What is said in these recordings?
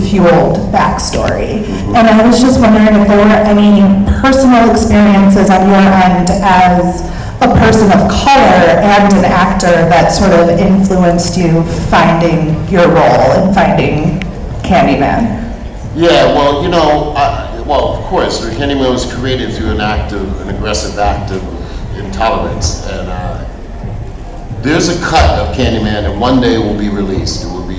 fueled backstory. And I was just wondering if there were any personal experiences on your end as a person of color and an actor that sort of influenced you finding your role and finding Candyman. Yeah, well, you know, well, of course, Candyman was created through an aggressive act of intolerance, and there's a cut of Candyman, and one day it will be released. It will be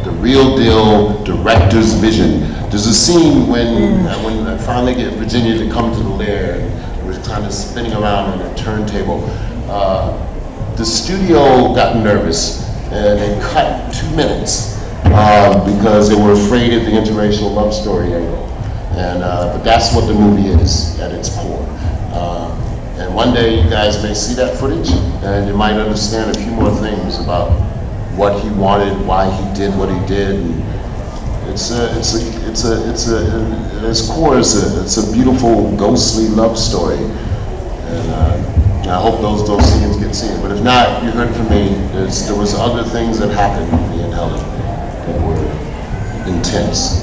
the real deal director's vision. There's a scene when I finally get Virginia to come to the lair, and we're kind of spinning around on a turntable. The studio got nervous, and they cut 2 minutes because they were afraid of the interracial love story angle. And but that's what the movie is at its core. And one day you guys may see that footage, and you might understand a few more things about what he wanted, why he did what he did. And at its core, it's a beautiful, ghostly love story. And I hope those scenes get seen. But if not, you heard from me. There was other things that happened with me and Helen that were intense.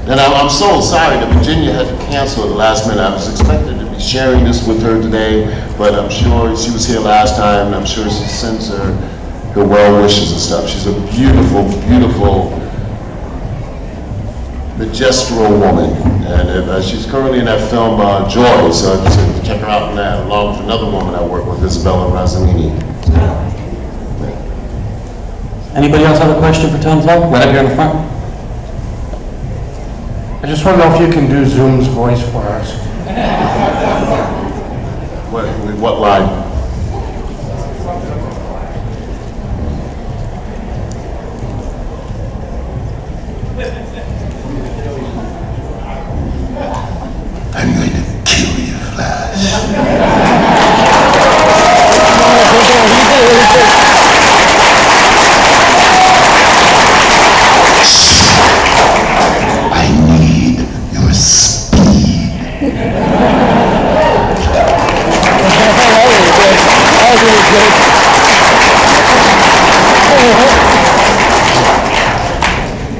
And I'm so sorry that Virginia had to cancel at the last minute. I was expected to be sharing this with her today, but I'm sure she was here last time, and I'm sure she sends her well wishes and stuff. She's a beautiful, beautiful, majestural woman. And she's currently in that film, Joy, so I just check her out in that, along with another woman I work with, Isabella Razzanini. Anybody else have a question for Tom Zoe? Right up here in the front. I just want to know if you can do Zoom's voice for us. What line? I'm going to kill you, Flash.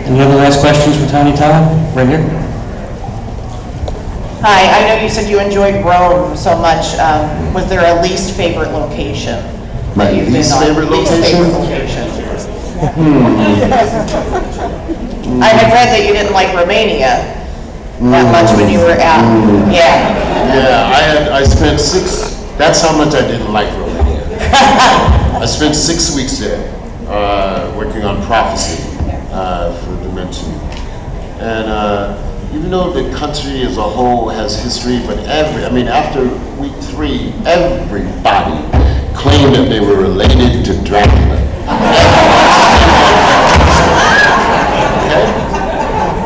Any other last questions for Tony Todd? Right here. Hi, I know you said you enjoyed Rome so much. Was there a least favorite location? My least favorite location? I had read that you didn't like Romania that much when you were out. Yeah, I spent that's how much I didn't like Romania. I spent 6 weeks there working on prophecy for Dimension. And even though the country as a whole has history, but after week 3, everybody claimed that they were related to Dracula. Okay?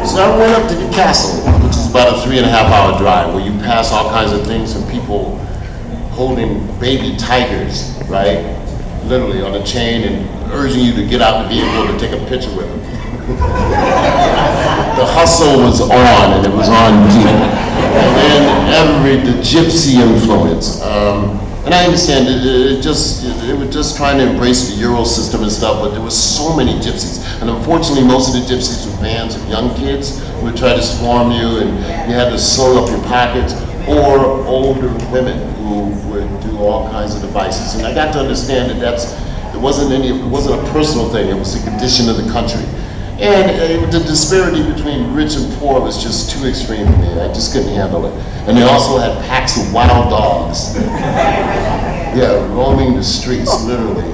So I went up to the castle, which is about a 3.5-hour drive, where you pass all kinds of things from people holding baby tigers, right? Literally on a chain and urging you to get out the vehicle to take a picture with them. The hustle was on, and it was on deep. And then the gypsy influence. And I understand it was just trying to embrace the Euro system and stuff, but there was so many gypsies. And unfortunately, most of the gypsies were bands of young kids who would try to swarm you, and you had to sew up your pockets, or older women who would do all kinds of devices. And I got to understand that it wasn't a personal thing, it was the condition of the country. And the disparity between rich and poor was just too extreme for me. I just couldn't handle it. And they also had packs of wild dogs. Yeah, roaming the streets, literally.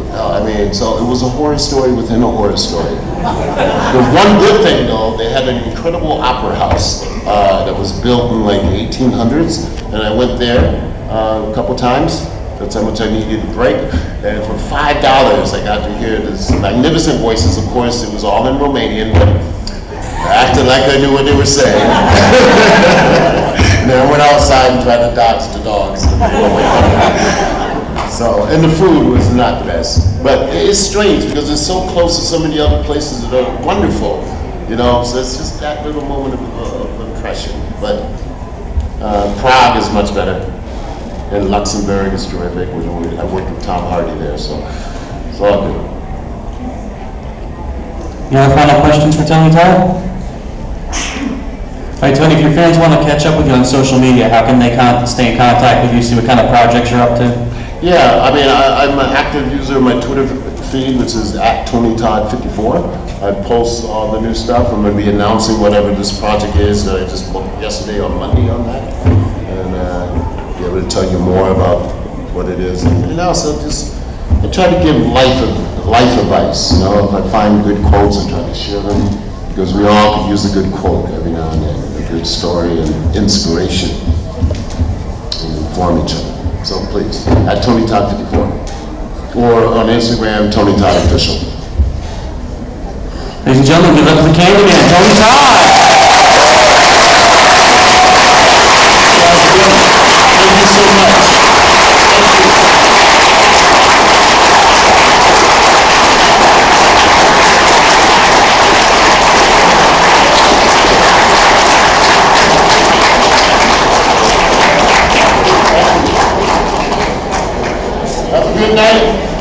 So it was a horror story within a horror story. The one good thing, though, they had an incredible opera house that was built in like the 1800s. And I went there a couple times. That's how much I needed a break. And for $5, I got to hear this magnificent voices. Of course, it was all in Romanian, but I acted like I knew what they were saying. And then I went outside and tried to dodge the dogs. And the food was not the best. But it's strange because it's so close to so many other places that are wonderful. So it's just that little moment of impression. But Prague is much better. And Luxembourg is terrific. I worked with Tom Hardy there, so it's all good. Any other final questions for Tony Todd? All right, Tony, if your fans want to catch up with you on social media, how can they stay in contact with you, see what kind of projects you're up to? Yeah, I mean, I'm an active user of my Twitter feed, which is @TonyTodd54. I post all the new stuff. I'm going to be announcing whatever this project is. I just booked yesterday on Monday on that, and be able to tell you more about what it is. And also, I try to give life advice. You know, if I find good quotes, I try to share them, because we all could use a good quote every now and then, a good story and inspiration, and inform each other. So please, @TonyTodd54, or on Instagram, Tony Todd Official. Ladies and gentlemen, give it up for the Candyman, Tony Todd! Thank you so much. Have a good night.